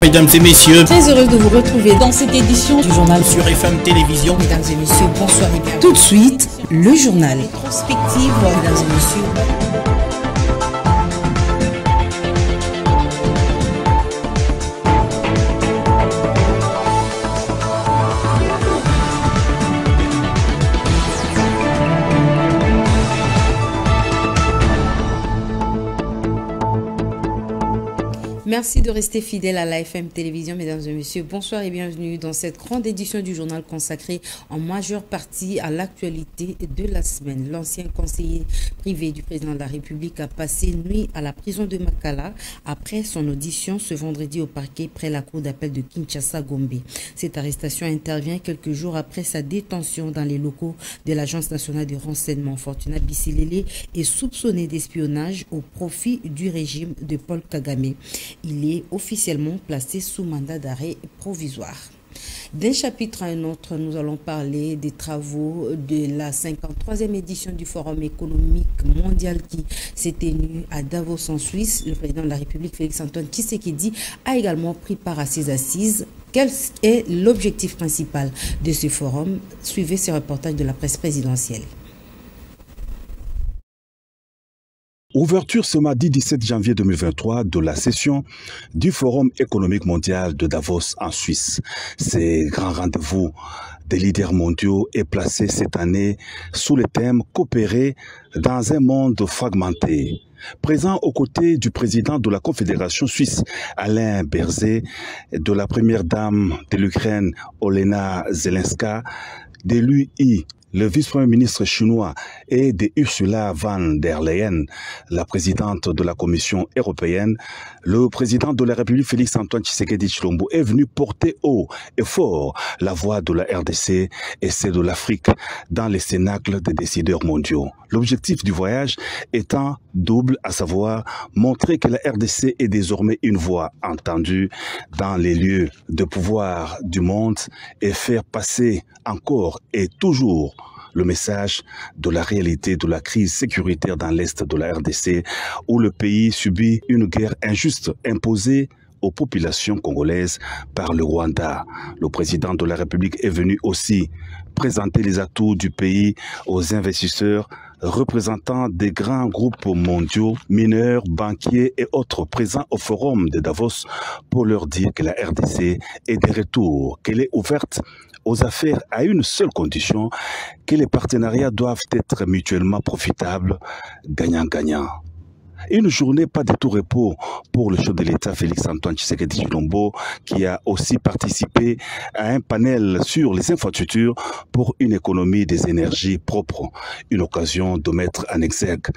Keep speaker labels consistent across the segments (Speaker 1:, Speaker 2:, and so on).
Speaker 1: Mesdames et messieurs,
Speaker 2: très heureuse de vous retrouver dans cette édition du journal
Speaker 1: sur FM Télévision.
Speaker 2: Mesdames et messieurs, bonsoir et bienvenue.
Speaker 3: Tout de suite, le journal.
Speaker 2: Rétrospective, mesdames et messieurs. Merci de rester fidèle à l'AFM Télévision, mesdames et messieurs. Bonsoir et bienvenue dans cette grande édition du journal consacrée en majeure partie à l'actualité de la semaine. L'ancien conseiller privé du président de la République a passé nuit à la prison de Makala après son audition ce vendredi au parquet près la cour d'appel de Kinshasa-Gombe. Cette arrestation intervient quelques jours après sa détention dans les locaux de l'Agence nationale de renseignement. Fortuna Bissilele est soupçonné d'espionnage au profit du régime de Paul Kagame. Il est officiellement placé sous mandat d'arrêt provisoire. D'un chapitre à un autre, nous allons parler des travaux de la 53e édition du Forum économique mondial qui s'est tenu à Davos en Suisse. Le président de la République, Félix-Antoine Tshisekedi, a également pris part à ces assises. Quel est l'objectif principal de ce forum? Suivez ce reportage de la presse présidentielle.
Speaker 4: Ouverture ce mardi 17 janvier 2023 de la session du Forum économique mondial de Davos en Suisse. Ces grands rendez-vous des leaders mondiaux est placé cette année sous le thème « Coopérer dans un monde fragmenté ». Présent aux côtés du président de la Confédération suisse, Alain Berset, de la première dame de l'Ukraine, Olena Zelenska, de l'UI, le vice-premier ministre chinois, et de Ursula von der Leyen, la présidente de la Commission européenne, le président de la République Félix-Antoine Tshisekedi Tshilombo est venu porter haut et fort la voix de la RDC et celle de l'Afrique dans les cénacles des décideurs mondiaux. L'objectif du voyage étant double, à savoir montrer que la RDC est désormais une voix entendue dans les lieux de pouvoir du monde et faire passer encore et toujours le message de la réalité de la crise sécuritaire dans l'Est de la RDC où le pays subit une guerre injuste imposée aux populations congolaises par le Rwanda. Le président de la République est venu aussi présenter les atouts du pays aux investisseurs, représentants des grands groupes mondiaux, mineurs, banquiers et autres présents au forum de Davos pour leur dire que la RDC est de retour, qu'elle est ouverte aux affaires à une seule condition, que les partenariats doivent être mutuellement profitables, gagnant-gagnant. Une journée pas de tout repos pour le chef de l'État Félix-Antoine Tshisekedi Tshilombo qui a aussi participé à un panel sur les infrastructures pour une économie des énergies propres, une occasion de mettre en exergue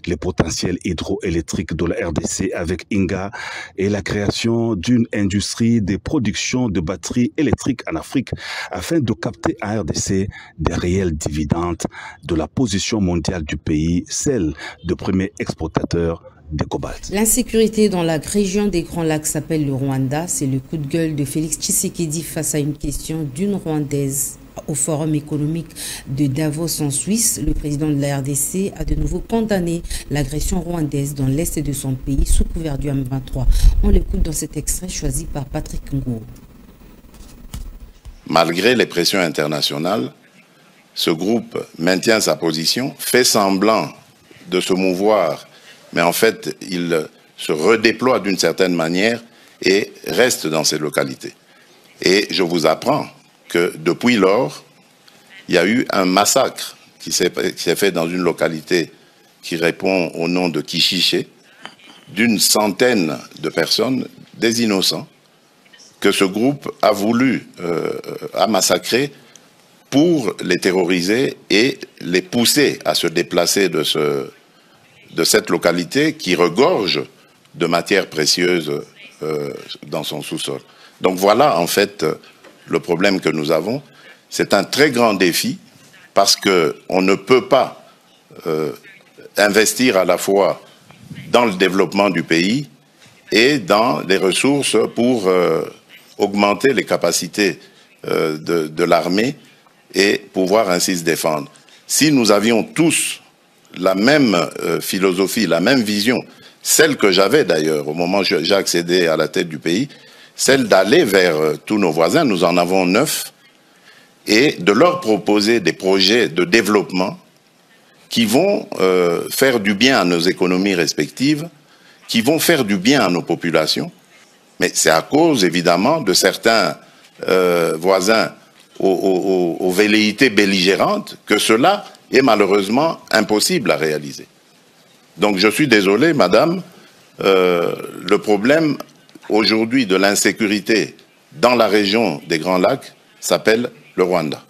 Speaker 4: les potentiels hydroélectriques de la RDC avec Inga et la création d'une industrie de production de batteries électriques en Afrique afin de capter en RDC des réels dividendes de la position mondiale du pays, celle de premier exportateur de cobalt.
Speaker 2: L'insécurité dans la région des Grands Lacs s'appelle le Rwanda. C'est le coup de gueule de Félix Tshisekedi face à une question d'une Rwandaise. Au Forum économique de Davos en Suisse, le président de la RDC a de nouveau condamné l'agression rwandaise dans l'est de son pays sous couvert du M23. On l'écoute dans cet extrait choisi par Patrick Ngo.
Speaker 5: Malgré les pressions internationales, ce groupe maintient sa position, fait semblant de se mouvoir, mais en fait, il se redéploie d'une certaine manière et reste dans ces localités. Et je vous apprends que depuis lors, il y a eu un massacre qui s'est fait dans une localité qui répond au nom de Kishiché, d'une centaine de personnes, des innocents, que ce groupe a voulu massacrer pour les terroriser et les pousser à se déplacer de cette localité qui regorge de matières précieuses dans son sous-sol. Donc voilà en fait le problème que nous avons. C'est un très grand défi parce qu'on ne peut pas investir à la fois dans le développement du pays et dans les ressources pour augmenter les capacités de l'armée et pouvoir ainsi se défendre. Si nous avions tous la même philosophie, la même vision, celle que j'avais d'ailleurs au moment où j'ai accédé à la tête du pays, celle d'aller vers tous nos voisins, nous en avons 9, et de leur proposer des projets de développement qui vont faire du bien à nos économies respectives, qui vont faire du bien à nos populations. Mais c'est à cause, évidemment, de certains voisins aux velléités belligérantes que cela est malheureusement impossible à réaliser. Donc je suis désolé, madame, le problème aujourd'hui de l'insécurité dans la région des Grands Lacs s'appelle le Rwanda.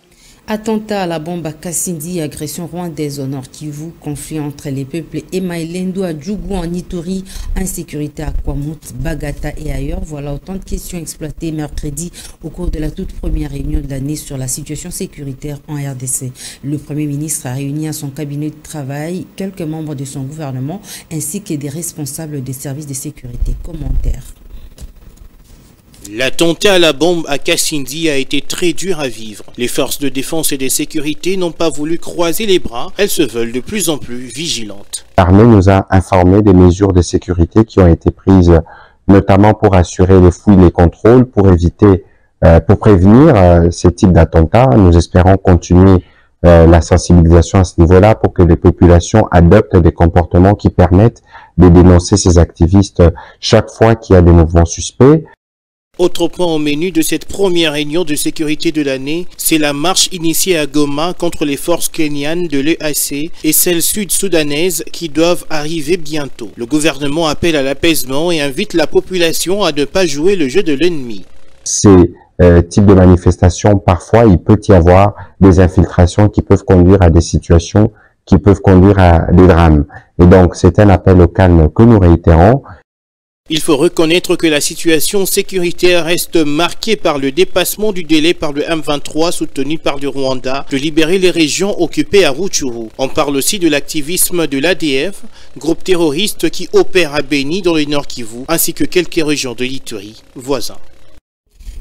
Speaker 2: Attentat à la bombe à Kassindi, agression rwandaise au Nord Kivu, conflit entre les peuples Emaïlendo à Djougou en Ituri, insécurité à Kwamut, Bagata et ailleurs. Voilà autant de questions exploitées mercredi au cours de la toute première réunion de l'année sur la situation sécuritaire en RDC. Le Premier ministre a réuni à son cabinet de travail quelques membres de son gouvernement ainsi que des responsables des services de sécurité. Commentaire.
Speaker 1: L'attentat à la bombe à Kassindi a été très dur à vivre. Les forces de défense et de sécurité n'ont pas voulu croiser les bras. Elles se veulent de plus en plus vigilantes.
Speaker 6: L'armée nous a informé des mesures de sécurité qui ont été prises, notamment pour assurer les fouilles, les contrôles, pour éviter, pour prévenir ce type d'attentats. Nous espérons continuer la sensibilisation à ce niveau-là pour que les populations adoptent des comportements qui permettent de dénoncer ces activistes chaque fois qu'il y a des mouvements suspects.
Speaker 1: Autre point au menu de cette première réunion de sécurité de l'année, c'est la marche initiée à Goma contre les forces kenyanes de l'EAC et celles sud-soudanaises qui doivent arriver bientôt. Le gouvernement appelle à l'apaisement et invite la population à ne pas jouer le jeu de l'ennemi.
Speaker 6: Ces types de manifestations, parfois, il peut y avoir des infiltrations qui peuvent conduire à des situations qui peuvent conduire à des drames. Et donc, c'est un appel au calme que nous réitérons.
Speaker 1: Il faut reconnaître que la situation sécuritaire reste marquée par le dépassement du délai par le M23 soutenu par le Rwanda de libérer les régions occupées à Rutshuru. On parle aussi de l'activisme de l'ADF, groupe terroriste qui opère à Beni dans le Nord Kivu, ainsi que quelques régions de l'Ituri voisins.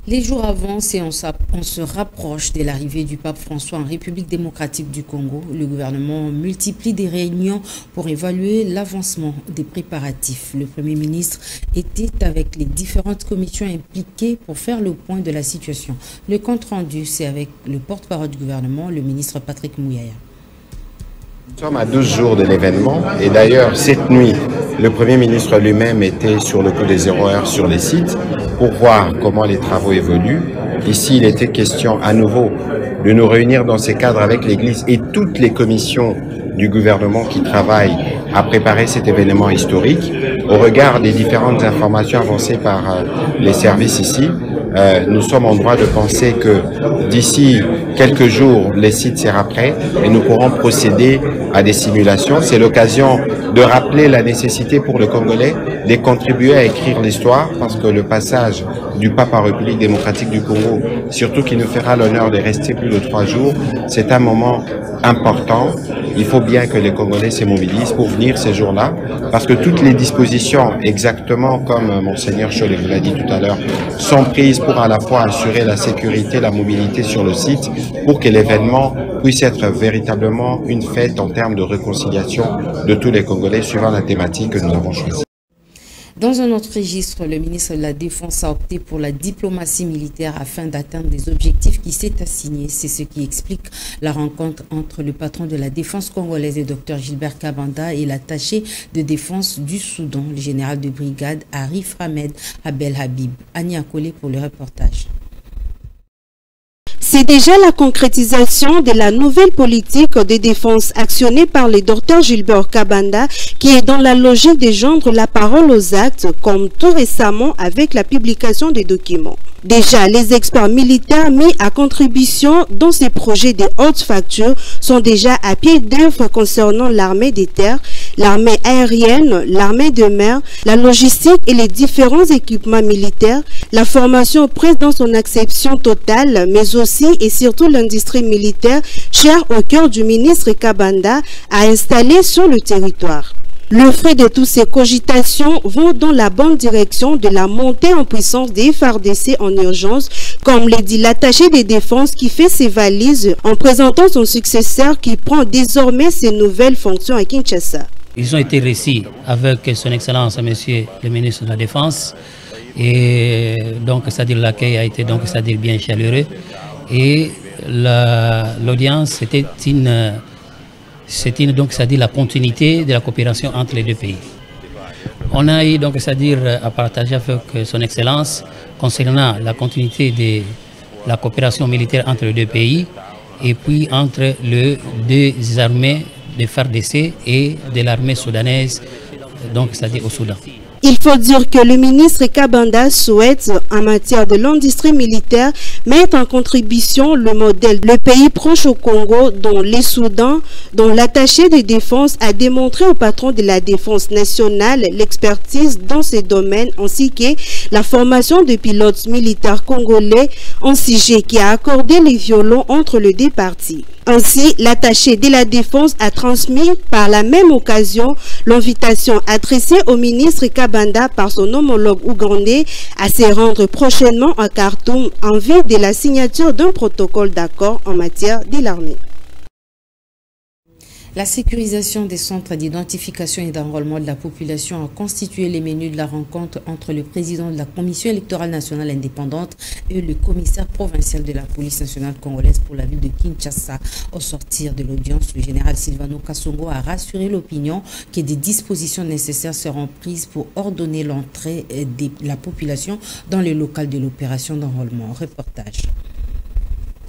Speaker 2: Les jours avancent et on se rapproche de l'arrivée du pape François en République démocratique du Congo. Le gouvernement multiplie des réunions pour évaluer l'avancement des préparatifs. Le Premier ministre était avec les différentes commissions impliquées pour faire le point de la situation. Le compte rendu, c'est avec le porte-parole du gouvernement, le ministre Patrick Mouyaya.
Speaker 7: Nous sommes à 12 jours de l'événement et d'ailleurs cette nuit, le Premier ministre lui-même était sur le coup des 0 heures sur les sites pour voir comment les travaux évoluent. Ici, il était question à nouveau de nous réunir dans ces cadres avec l'Église et toutes les commissions du gouvernement qui travaillent à préparer cet événement historique. Au regard des différentes informations avancées par les services ici, nous sommes en droit de penser que d'ici quelques jours, les sites seront prêts et nous pourrons procéder à des simulations. C'est l'occasion de rappeler la nécessité pour le Congolais de contribuer à écrire l'histoire parce que le passage du pape en République démocratique du Congo, surtout qui nous fera l'honneur de rester plus de 3 jours, c'est un moment important. Il faut bien que les Congolais se mobilisent pour venir ces jours-là parce que toutes les dispositions, exactement comme Monseigneur Cholet vous l'a dit tout à l'heure, sont prises pour à la fois assurer la sécurité, la mobilité sur le site pour que l'événement puisse être véritablement une fête en termes de réconciliation de tous les Congolais suivant la thématique que nous avons choisie.
Speaker 2: Dans un autre registre, le ministre de la Défense a opté pour la diplomatie militaire afin d'atteindre des objectifs qui s'est assigné. C'est ce qui explique la rencontre entre le patron de la défense congolaise, le Dr Gilbert Kabanda, et l'attaché de défense du Soudan, le général de brigade Arif Ahmed Abel Habib. Annie Akole pour le reportage.
Speaker 3: C'est déjà la concrétisation de la nouvelle politique de défense actionnée par le Dr Gilbert Kabanda qui est dans la logique de joindre la parole aux actes comme tout récemment avec la publication des documents. Déjà, les experts militaires mis à contribution dans ces projets de haute facture sont déjà à pied d'œuvre concernant l'armée des terres, l'armée aérienne, l'armée de mer, la logistique et les différents équipements militaires, la formation prise dans son acception totale, mais aussi et surtout l'industrie militaire, chère au cœur du ministre Kabanda, à installer sur le territoire. Le fruit de toutes ces cogitations vont dans la bonne direction de la montée en puissance des FARDC en urgence, comme l'a dit l'attaché des défenses qui fait ses valises en présentant son successeur qui prend désormais ses nouvelles fonctions à Kinshasa.
Speaker 8: Ils ont été récits avec son Excellence, Monsieur le ministre de la Défense, Et donc, c'est-à-dire l'accueil a été donc, c'est-à-dire bien chaleureux. Et l'audience, c'était donc, c'est-à-dire la continuité de la coopération entre les deux pays. On a eu donc, c'est-à-dire à partager avec son Excellence concernant la continuité de la coopération militaire entre les deux pays et puis entre les deux armées de FARDC et de l'armée soudanaise, donc c'est-à-dire au Soudan.
Speaker 3: Il faut dire que le ministre Kabanda souhaite, en matière de l'industrie militaire, mettre en contribution le modèle, le pays proche au Congo, dont les Soudans, dont l'attaché de défense a démontré au patron de la défense nationale l'expertise dans ces domaines, ainsi que la formation de pilotes militaires congolais en CIG qui a accordé les violons entre les deux parties. Ainsi, l'attaché de la Défense a transmis par la même occasion l'invitation adressée au ministre Kabanda par son homologue ougandais à se rendre prochainement à Khartoum en vue de la signature d'un protocole d'accord en matière de l'armée.
Speaker 2: La sécurisation des centres d'identification et d'enrôlement de la population a constitué les menus de la rencontre entre le président de la Commission électorale nationale indépendante et le commissaire provincial de la police nationale congolaise pour la ville de Kinshasa. Au sortir de l'audience, le général Silvano Kasongo a rassuré l'opinion que des dispositions nécessaires seront prises pour ordonner l'entrée de la population dans le local de l'opération d'enrôlement. Reportage.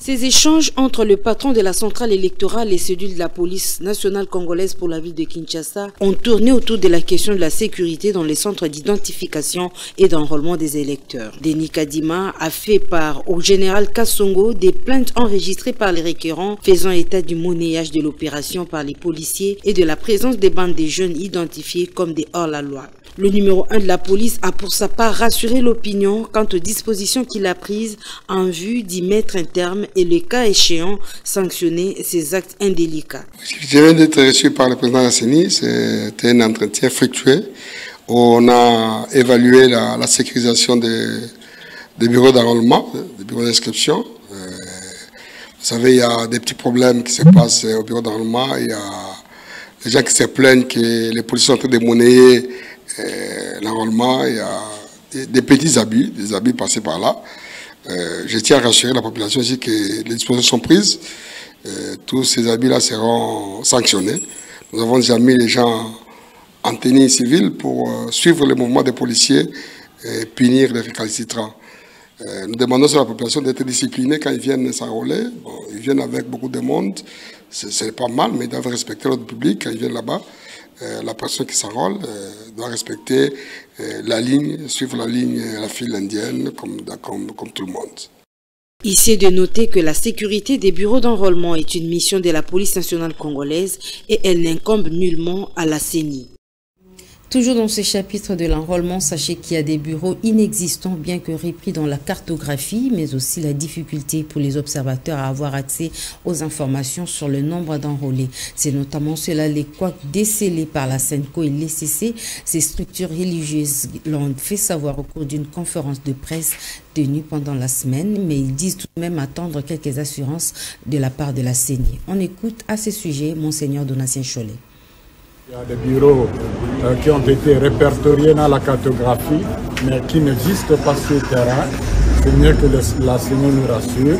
Speaker 9: Ces échanges entre le patron de la centrale électorale et celui de la police nationale congolaise pour la ville de Kinshasa ont tourné autour de la question de la sécurité dans les centres d'identification et d'enrôlement des électeurs. Denis Kadima a fait part au général Kasongo des plaintes enregistrées par les requérants faisant état du monnayage de l'opération par les policiers et de la présence des bandes de jeunes identifiés comme des hors-la-loi. Le numéro 1 de la police a pour sa part rassuré l'opinion quant aux dispositions qu'il a prises en vue d'y mettre un terme et le cas échéant sanctionner ces actes indélicats.
Speaker 10: Je viens d'être reçu par le président de la CENI, c'était un entretien fructueux. On a évalué la sécurisation des bureaux d'enrôlement, des bureaux d'inscription. Vous savez, il y a des petits problèmes qui se passent au bureau d'enrôlement. Il y a des gens qui se plaignent que les policiers sont en train de monnayer l'enrôlement. Il y a des petits abus, des abus passés par là. Je tiens à rassurer la population aussi que les dispositions sont prises. Tous ces abus-là seront sanctionnés. Nous avons déjà mis les gens en tenue civile pour suivre le mouvement des policiers et punir les récalcitrants. Nous demandons à la population d'être disciplinée quand ils viennent s'enrôler. Bon, ils viennent avec beaucoup de monde, c'est pas mal, mais ils doivent respecter l'ordre public quand ils viennent là-bas. La personne qui s'enrôle doit respecter la ligne, suivre la ligne, la file indienne, comme tout le monde.
Speaker 9: Ici est de noter que la sécurité des bureaux d'enrôlement est une mission de la police nationale congolaise et elle n'incombe nullement à la CENI.
Speaker 2: Toujours dans ce chapitre de l'enrôlement, sachez qu'il y a des bureaux inexistants bien que repris dans la cartographie, mais aussi la difficulté pour les observateurs à avoir accès aux informations sur le nombre d'enrôlés. C'est notamment cela les couacs décelés par la SENCO et l'ECC. Ces structures religieuses l'ont fait savoir au cours d'une conférence de presse tenue pendant la semaine, mais ils disent tout de même attendre quelques assurances de la part de la CENI. On écoute à ce sujet Monseigneur Donatien Cholet.
Speaker 11: Il y a des bureaux qui ont été répertoriés dans la cartographie, mais qui n'existent pas sur le terrain. C'est mieux que la CENI nous rassure.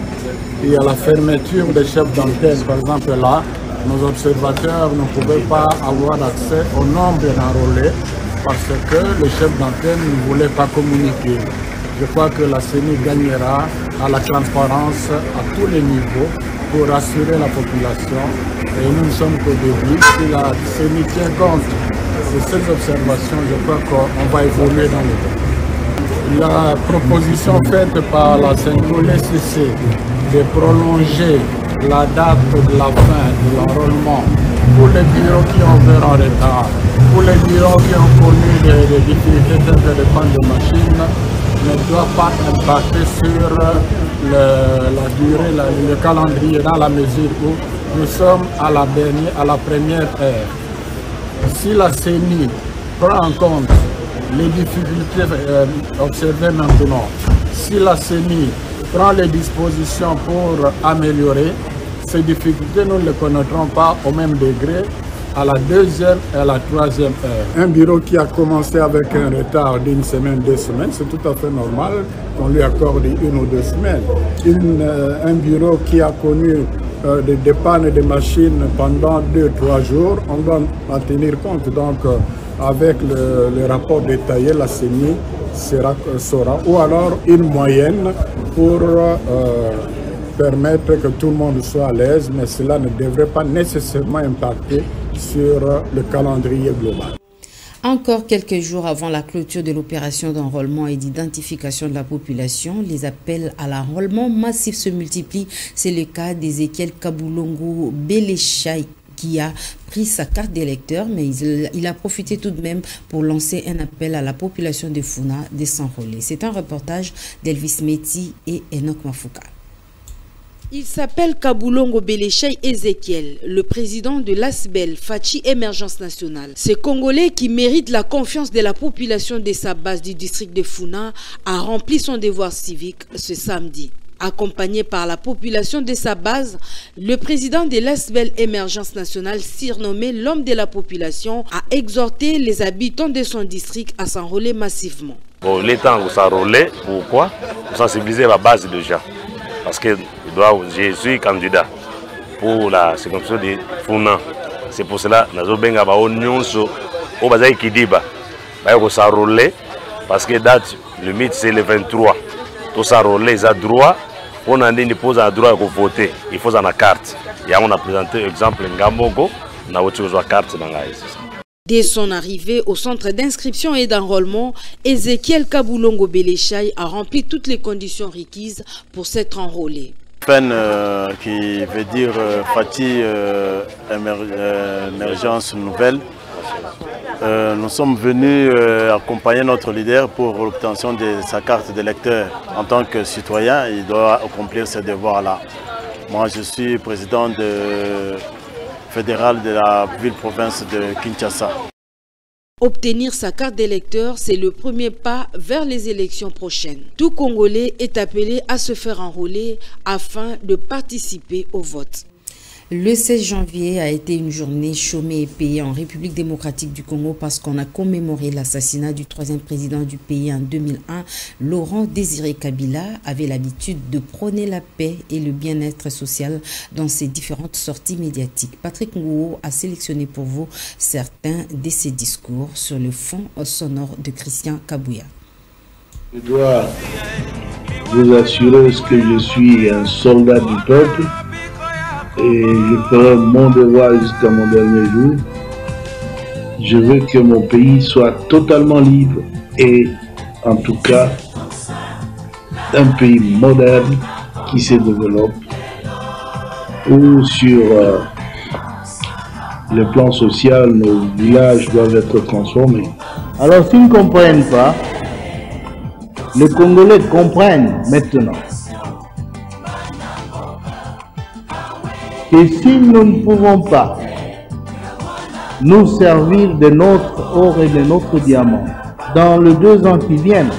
Speaker 11: Il y a la fermeture des chefs d'antenne. Par exemple, là, nos observateurs ne pouvaient pas avoir accès au nombre d'enrôlés parce que le chef d'antenne ne voulait pas communiquer. Je crois que la CENI gagnera à la transparence à tous les niveaux pour rassurer la population. Et nous ne sommes qu'au début. Si la CENI tient compte de ces observations, je crois qu'on va évoluer dans le temps. La proposition faite par la SENCO-LCC de prolonger la date de la fin de l'enrôlement pour les bureaux qui ont fait en retard, pour les bureaux qui ont connu des difficultés de panne de machines, ne doit pas impacter sur la durée, le calendrier, dans la mesure où nous sommes à la première heure. Si la CENI prend en compte les difficultés observées maintenant, si la CENI prend les dispositions pour améliorer, ces difficultés, nous ne les connaîtrons pas au même degré à la 2e et à la 3e heure. Un bureau qui a commencé avec un retard d'1 semaine, 2 semaines, c'est tout à fait normal qu'on lui accorde 1 ou 2 semaines. Un bureau qui a connu des dépannes de machines pendant 2-3 jours, on doit en tenir compte. Donc, avec le rapport détaillé, la CENI saura, ou alors une moyenne pour permettre que tout le monde soit à l'aise, mais cela ne devrait pas nécessairement impacter sur le calendrier global.
Speaker 2: Encore quelques jours avant la clôture de l'opération d'enrôlement et d'identification de la population, les appels à l'enrôlement massif se multiplient. C'est le cas d'Ezekiel Kaboulongo Belechai qui a pris sa carte d'électeur, mais il a profité tout de même pour lancer un appel à la population de Funa de s'enrôler. C'est un reportage d'Elvis Meti et Enoch Mafuka.
Speaker 9: Il s'appelle Kaboulongo Belechai Ezekiel, le président de l'ASBEL, Fachi Émergence Nationale. Ce Congolais qui mérite la confiance de la population de sa base du district de Funa a rempli son devoir civique ce samedi. Accompagné par la population de sa base, le président de l'ASBEL Émergence Nationale, surnommé l'homme de la population, a exhorté les habitants de son district à s'enrôler massivement.
Speaker 12: Bon, il est temps de s'enrôler. Pourquoi? Pour sensibiliser la base de gens. Parce que je suis candidat pour la circonscription de Funa. C'est pour cela que nous avons s'enrôler parce que date limite c'est le 23. Tout s'enrôler, ils ont droit. On a dit qu'ils posent un droit de voter. Il faut une carte. Et on a présenté l'exemple Ngamoko, on a reçu une carte dans la.
Speaker 9: Dès son arrivée au centre d'inscription et d'enrôlement, Ezekiel Kaboulongo Belechai a rempli toutes les conditions requises pour s'être enrôlé.
Speaker 13: FEN qui veut dire Fachi Émergence Nouvelle. Nous sommes venus accompagner notre leader pour l'obtention de sa carte d'électeur. En tant que citoyen, il doit accomplir ses devoirs-là. Moi, je suis président fédéral de la ville-province de Kinshasa.
Speaker 9: Obtenir sa carte d'électeur, c'est le premier pas vers les élections prochaines. Tout Congolais est appelé à se faire enrôler afin de participer au vote.
Speaker 2: Le 16 janvier a été une journée chômée et payée en République démocratique du Congo parce qu'on a commémoré l'assassinat du 3e président du pays en 2001. Laurent Désiré Kabila avait l'habitude de prôner la paix et le bien-être social dans ses différentes sorties médiatiques. Patrick Ngouo a sélectionné pour vous certains de ses discours sur le fond sonore de Christian Kabouya.
Speaker 14: Je dois vous assurer que je suis un soldat du peuple. Et je ferai mon devoir jusqu'à mon dernier jour. Je veux que mon pays soit totalement libre et en tout cas un pays moderne qui se développe, où sur le plan social, nos villages doivent être transformés.
Speaker 15: Alors s'ils ne comprennent pas, les Congolais comprennent maintenant. Et si nous ne pouvons pas nous servir de notre or et de notre diamant dans les 2 ans qui viennent,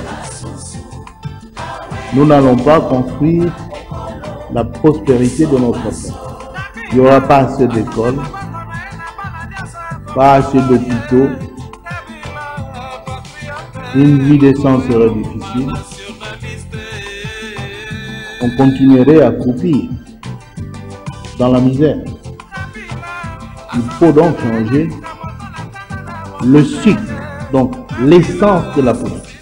Speaker 15: nous n'allons pas construire la prospérité de notre peuple. Il n'y aura pas assez d'écoles, pas assez d'hôpitaux, une vie décente serait difficile, on continuerait à croupir dans la misère. Il faut donc changer le cycle, donc l'essence de la politique.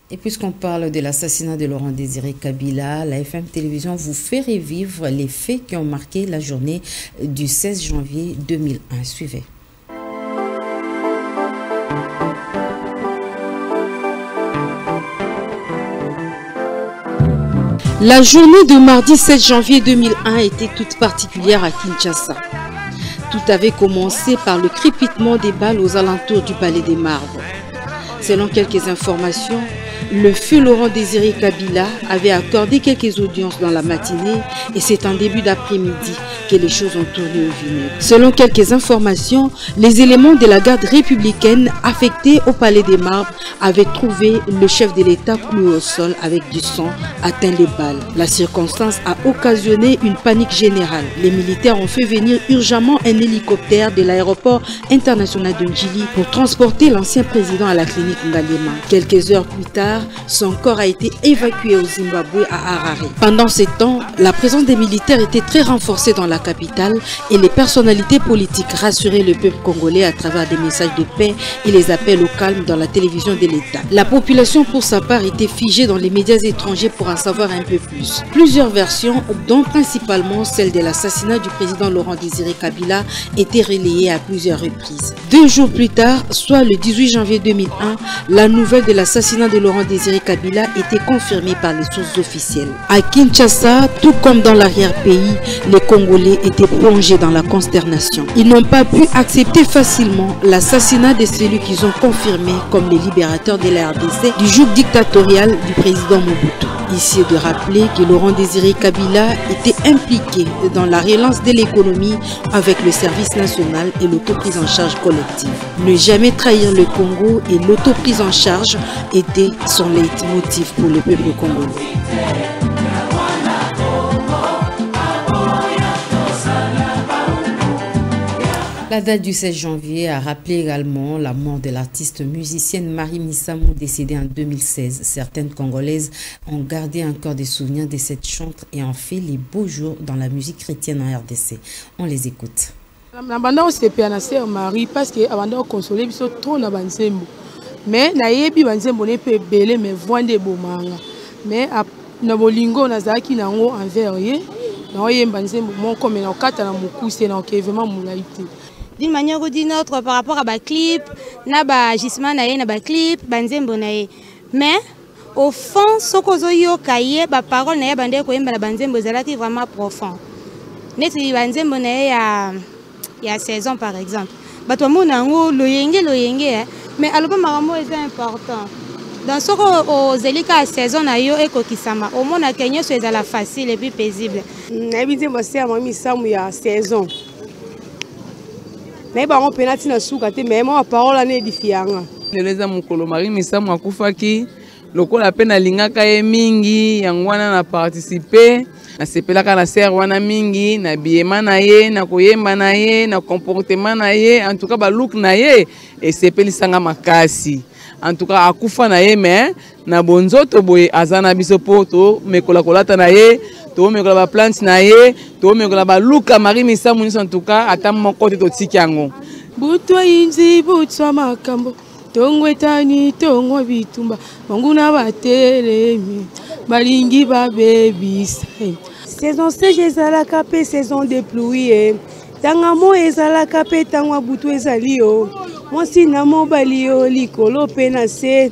Speaker 2: Et puisqu'on parle de l'assassinat de Laurent Désiré Kabila, la FM Télévision vous fait revivre les faits qui ont marqué la journée du 16 janvier 2001. Suivez.
Speaker 9: La journée de mardi 7 janvier 2001 était toute particulière à Kinshasa. Tout avait commencé par le crépitement des balles aux alentours du Palais des Marbres. Selon quelques informations, Le feu Laurent-Désiré Kabila avait accordé quelques audiences dans la matinée et c'est en début d'après-midi que les choses ont tourné au vinaigre. Selon quelques informations, les éléments de la garde républicaine affectés au Palais des Marbres avaient trouvé le chef de l'État cloué au sol avec du sang atteint des balles. La circonstance a occasionné une panique générale. Les militaires ont fait venir urgemment un hélicoptère de l'aéroport international de Njili pour transporter l'ancien président à la clinique Ngalema. Quelques heures plus tard, son corps a été évacué au Zimbabwe à Harare. Pendant ce temps, la présence des militaires était très renforcée dans la capitale et les personnalités politiques rassuraient le peuple congolais à travers des messages de paix et les appels au calme dans la télévision de l'État. La population pour sa part était figée dans les médias étrangers pour en savoir un peu plus. Plusieurs versions, dont principalement celle de l'assassinat du président Laurent-Désiré Kabila, étaient relayées à plusieurs reprises. 2 jours plus tard, soit le 18 janvier 2001, la nouvelle de l'assassinat de Laurent-Désiré Kabila était confirmée par les sources officielles. À Kinshasa, tout comme dans l'arrière-pays, les Congolais étaient plongés dans la consternation. Ils n'ont pas pu accepter facilement l'assassinat de celui qu'ils ont confirmé comme les libérateurs de la RDC du joug dictatorial du président Mobutu. Ici de rappeler que Laurent-Désiré Kabila était impliqué dans la relance de l'économie avec le service national et l'autoprise en charge collective. Ne jamais trahir le Congo et l'autoprise en charge était son leitmotiv pour le peuple congolais.
Speaker 2: La date du 16 janvier a rappelé également la mort de l'artiste musicienne Marie Missamou décédée en 2016. Certaines Congolaises ont gardé encore des souvenirs de cette chanteuse et ont fait les beaux jours dans la musique chrétienne en RDC. On les écoute.
Speaker 16: Marie parce que avant de consoler biso trop na banzembo mais na yebi banzembo ne pe belé mais voinde bomanga mais na bolingo na zaki nango envers ye na yemba banzembo mon comme na kata na mukuse na vraiment mulaité
Speaker 17: d'une manière ou d'une autre par rapport à ba clip na ba gisement na ye na ba clip banzembo na ye mais au fond sokozo yo kaye ba parole na ye bande ko yemba na banzembo zalaki vraiment profond neti banzembo na ye il y a 16 ans par exemple. Mais alors c'est important. Dans ce cas, aux élika à 16 ans, au moins à Kenya, c'est la facile et plus paisible.
Speaker 16: Il y a 16 ans. Mais on peut pas soukater, mais ma parole est édifiante. Les amis Marie Missamou akufaki, loko la peine alingaka ye mingi, yangwana na participer. Na sepelaka na ser wana mingi na biema na ye na koyemba na ye na comportement na ye en tout cas ba look na ye et sepelisanga makasi en tout cas akufa na ye mais na bonzoto boye azana biso poto mekola kolata na ye to mekola ba plante na ye to mekola ba look Marie Missamou en tout cas ata moko to tiki yango butwa inzi butwa makambo tongwetani tongwa bitumba manguna batelemi balingi babebisa saison sege ezalaka pe saison de pluie tangamo ezalaka pe tangwa butu ezali yo mwasi na mobali yo likolo pe na se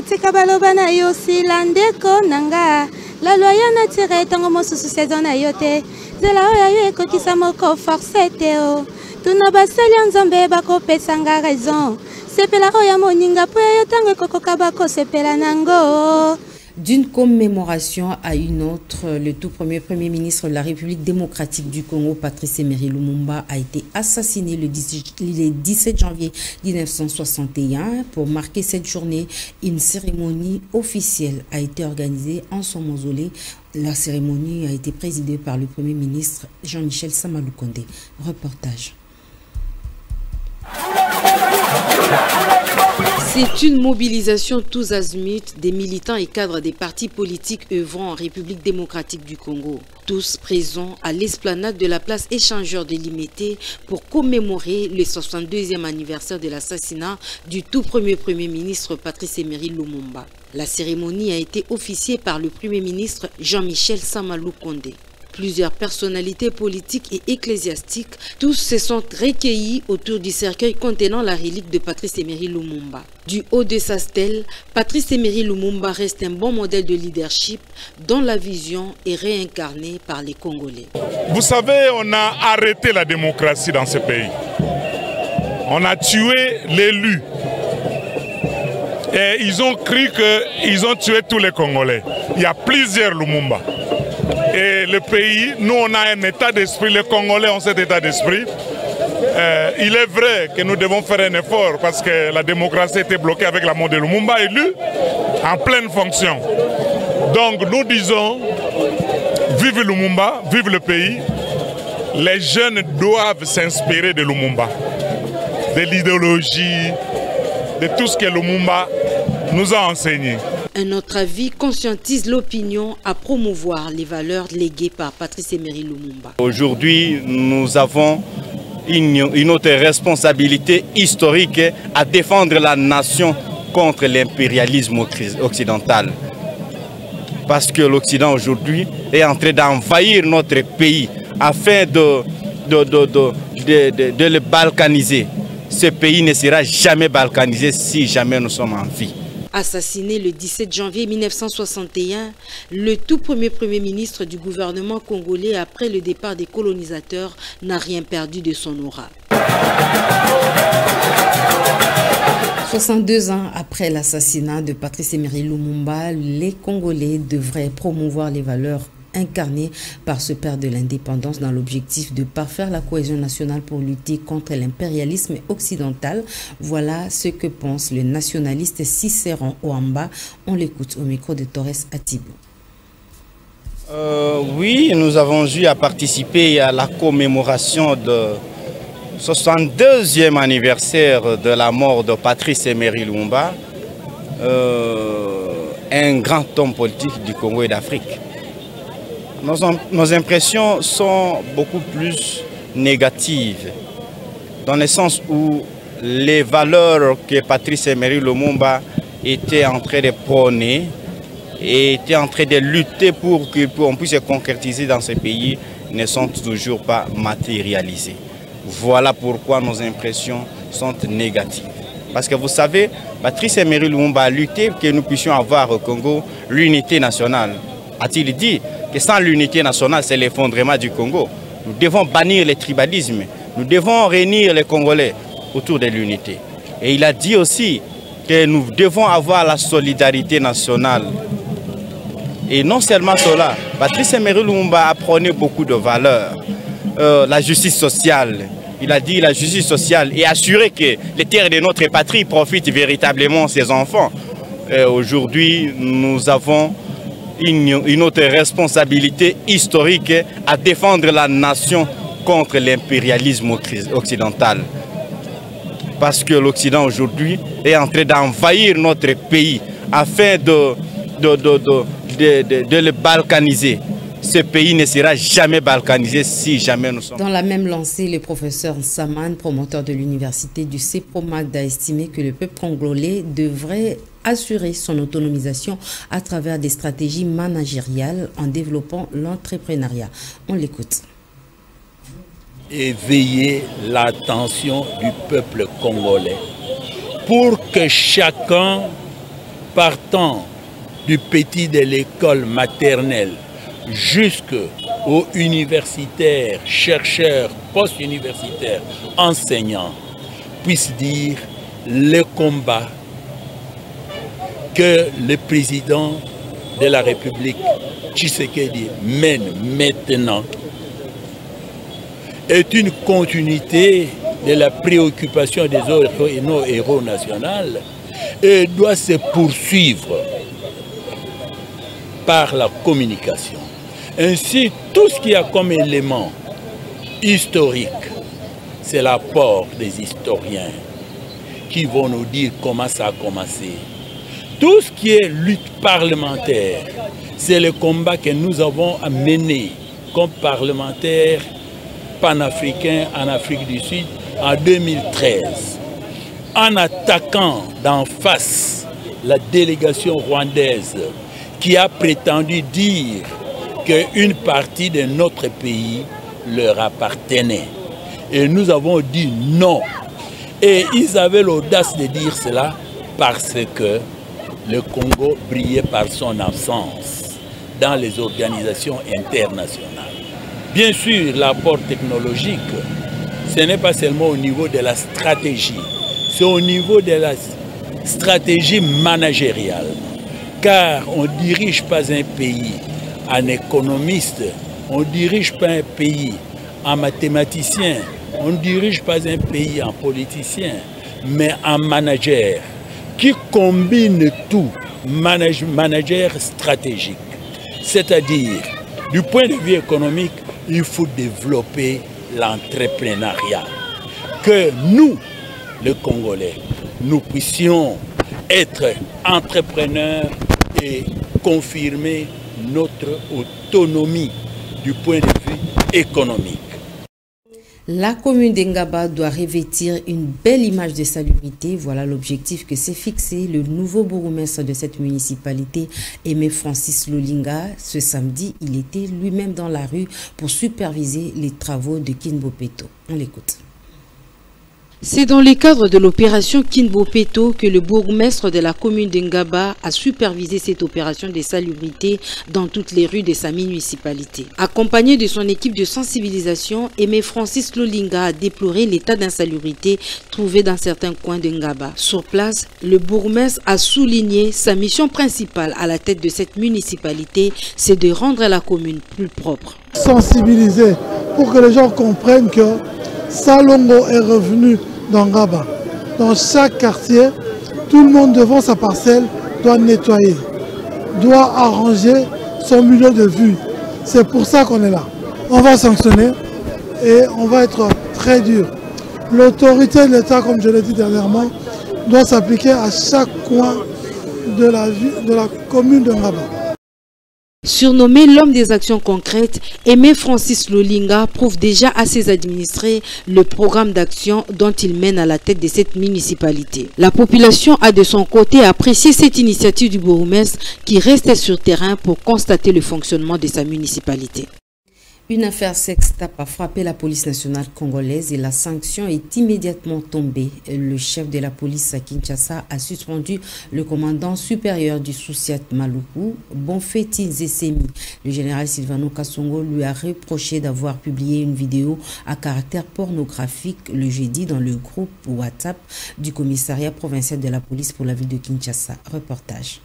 Speaker 17: tika baloba na yo sila ndeko nanga laloya na tire tango mosusu saison na yo te nzela oyo yo ekokisa moko force te o tuna basali ya nzambe bakopesanga raison sepela oyo moninga po yo tango ekokoka bakosepela nango.
Speaker 2: D'une commémoration à une autre, le tout premier ministre de la République démocratique du Congo, Patrice Emery Lumumba, a été assassiné le 17 janvier 1961. Pour marquer cette journée, une cérémonie officielle a été organisée en son mausolée. La cérémonie a été présidée par le Premier ministre Jean-Michel Samaloukonde. Reportage.
Speaker 9: C'est une mobilisation tous azimuts des militants et cadres des partis politiques œuvrant en République démocratique du Congo. Tous présents à l'esplanade de la place échangeur de Limité pour commémorer le 62e anniversaire de l'assassinat du tout premier ministre Patrice Emery Lumumba. La cérémonie a été officiée par le Premier ministre Jean-Michel Samaloukonde. Plusieurs personnalités politiques et ecclésiastiques, tous se sont recueillis autour du cercueil contenant la relique de Patrice Emery Lumumba. Du haut de sa stèle, Patrice Emery Lumumba reste un bon modèle de leadership dont la vision est réincarnée par les Congolais.
Speaker 18: Vous savez, on a arrêté la démocratie dans ce pays. On a tué l'élu. Et Et ils ont cru qu'ils ont tué tous les Congolais. Il y a plusieurs Lumumba. Et le pays, nous on a un état d'esprit, les Congolais ont cet état d'esprit. Il est vrai que nous devons faire un effort parce que la démocratie était bloquée avec la mort de Lumumba élu en pleine fonction. Donc nous disons, vive Lumumba, vive le pays. Les jeunes doivent s'inspirer de Lumumba, de l'idéologie, de tout ce que Lumumba nous a enseigné.
Speaker 9: Un autre avis conscientise l'opinion à promouvoir les valeurs léguées par Patrice Emery Lumumba.
Speaker 19: Aujourd'hui, nous avons une autre responsabilité historique à défendre la nation contre l'impérialisme occidental. Parce que l'Occident aujourd'hui est en train d'envahir notre pays afin de le balkaniser. Ce pays ne sera jamais balkanisé si jamais nous sommes en vie.
Speaker 9: Assassiné le 17 janvier 1961, le tout premier ministre du gouvernement congolais après le départ des colonisateurs n'a rien perdu de son aura.
Speaker 2: 62 ans après l'assassinat de Patrice Emery Lumumba, les Congolais devraient promouvoir les valeurs incarné par ce père de l'indépendance dans l'objectif de parfaire la cohésion nationale pour lutter contre l'impérialisme occidental. Voilà ce que pense le nationaliste Cicéron Ouamba. On l'écoute au micro de Torres Atibou.
Speaker 19: Oui, nous avons eu à participer à la commémoration de 62e anniversaire de la mort de Patrice Emery Lumumba, un grand homme politique du Congo et d'Afrique. Nos impressions sont beaucoup plus négatives, dans le sens où les valeurs que Patrice Emery Lumumba était en train de prôner et était en train de lutter pour qu'on puisse se concrétiser dans ce pays ne sont toujours pas matérialisées. Voilà pourquoi nos impressions sont négatives. Parce que vous savez, Patrice Emery Lumumba a lutté pour que nous puissions avoir au Congo l'unité nationale. A-t-il dit que sans l'unité nationale, c'est l'effondrement du Congo. Nous devons bannir le tribalisme. Nous devons réunir les Congolais autour de l'unité. Et il a dit aussi que nous devons avoir la solidarité nationale. Et non seulement cela, Patrice Emery Lumumba a prôné beaucoup de valeurs. La justice sociale. Il a dit la justice sociale et assurer que les terres de notre patrie profitent véritablement à ses enfants. Aujourd'hui, nous avons une autre responsabilité historique à défendre la nation contre l'impérialisme occidental. Parce que l'Occident aujourd'hui est en train d'envahir notre pays afin de le balkaniser. Ce pays ne sera jamais balkanisé si jamais nous sommes...
Speaker 2: Dans la même lancée, le professeur Saman, promoteur de l'université du CEPROMAC, a estimé que le peuple congolais devrait assurer son autonomisation à travers des stratégies managériales en développant l'entrepreneuriat. On l'écoute.
Speaker 20: Éveiller l'attention du peuple congolais pour que chacun, partant du petit de l'école maternelle jusqu'aux universitaires, chercheurs, post-universitaires, enseignants, puissent dire le combat que le président de la République, Tshisekedi, mène maintenant est une continuité de la préoccupation des autres et nos héros nationaux et doit se poursuivre par la communication. Ainsi, tout ce qu'il y a comme élément historique, c'est l'apport des historiens qui vont nous dire comment ça a commencé. Tout ce qui est lutte parlementaire, c'est le combat que nous avons à mener comme parlementaires panafricains en Afrique du Sud en 2013, en attaquant d'en face la délégation rwandaise qui a prétendu dire qu'une partie de notre pays leur appartenait. Et nous avons dit non. Et ils avaient l'audace de dire cela parce que le Congo brillait par son absence dans les organisations internationales. Bien sûr, l'apport technologique, ce n'est pas seulement au niveau de la stratégie, c'est au niveau de stratégie managériale. Car on ne dirige pas un pays en économiste, on ne dirige pas un pays en mathématicien, on ne dirige pas un pays en politicien, mais en manager qui combine tout, manager stratégique. C'est-à-dire, du point de vue économique, il faut développer l'entrepreneuriat. Que nous, les Congolais, nous puissions être entrepreneurs et confirmer notre autonomie du point de vue économique.
Speaker 2: La commune d'Engaba doit revêtir une belle image de salubrité. Voilà l'objectif que s'est fixé le nouveau bourgmestre de cette municipalité, Aimé Francis Lolinga. Ce samedi, il était lui-même dans la rue pour superviser les travaux de Kinbopeto. On l'écoute.
Speaker 9: C'est dans le cadre de l'opération Kinbopeto que le bourgmestre de la commune d'Engaba a supervisé cette opération de salubrité dans toutes les rues de sa municipalité. Accompagné de son équipe de sensibilisation, Aimé Francis Lolinga a déploré l'état d'insalubrité trouvé dans certains coins d'Engaba. Sur place, le bourgmestre a souligné sa mission principale à la tête de cette municipalité, c'est de rendre la commune plus propre.
Speaker 21: Sensibiliser pour que les gens comprennent que Salongo est revenu dans Ngaba. Dans chaque quartier, tout le monde devant sa parcelle doit nettoyer, doit arranger son milieu de vue. C'est pour ça qu'on est là. On va sanctionner et on va être très dur. L'autorité de l'État, comme je l'ai dit dernièrement, doit s'appliquer à chaque coin de la commune de Ngaba.
Speaker 9: Surnommé l'homme des actions concrètes, Aimé Francis Lolinga prouve déjà à ses administrés le programme d'action dont il mène à la tête de cette municipalité. La population a de son côté apprécié cette initiative du bourgmestre qui restait sur terrain pour constater le fonctionnement de sa municipalité.
Speaker 2: Une affaire sextape a frappé la police nationale congolaise et la sanction est immédiatement tombée. Le chef de la police à Kinshasa a suspendu le commandant supérieur du Souciat Maluku, Bonfeti Zesemi. Le général Silvano Kasongo lui a reproché d'avoir publié une vidéo à caractère pornographique le jeudi dans le groupe WhatsApp du commissariat provincial de la police pour la ville de Kinshasa. Reportage.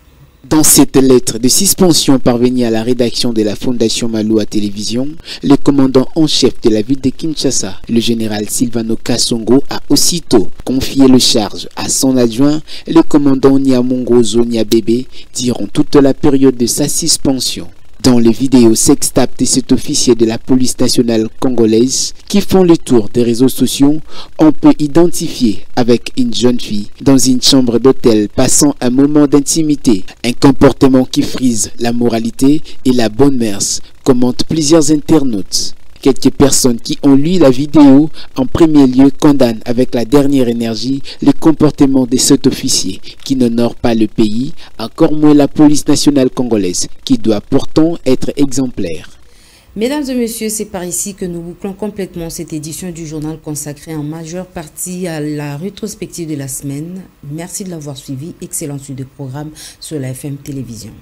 Speaker 22: Dans cette lettre de suspension parvenue à la rédaction de la Fondation Maloua Télévision, le commandant en chef de la ville de Kinshasa, le général Silvano Kasongo, a aussitôt confié le charge à son adjoint, le commandant Niamongozo Niabebe, durant toute la période de sa suspension. Dans les vidéos sextapes de cet officier de la police nationale congolaise qui font le tour des réseaux sociaux, on peut identifier avec une jeune fille dans une chambre d'hôtel passant un moment d'intimité, un comportement qui frise la moralité et la bonne mœurs, commentent plusieurs internautes. Quelques personnes qui ont lu la vidéo en premier lieu condamnent avec la dernière énergie le comportement de cet officier qui n'honore pas le pays, encore moins la police nationale congolaise qui doit pourtant être exemplaire.
Speaker 2: Mesdames et messieurs, c'est par ici que nous bouclons complètement cette édition du journal consacrée en majeure partie à la rétrospective de la semaine. Merci de l'avoir suivi. Excellente suite de programme sur la FM Télévision.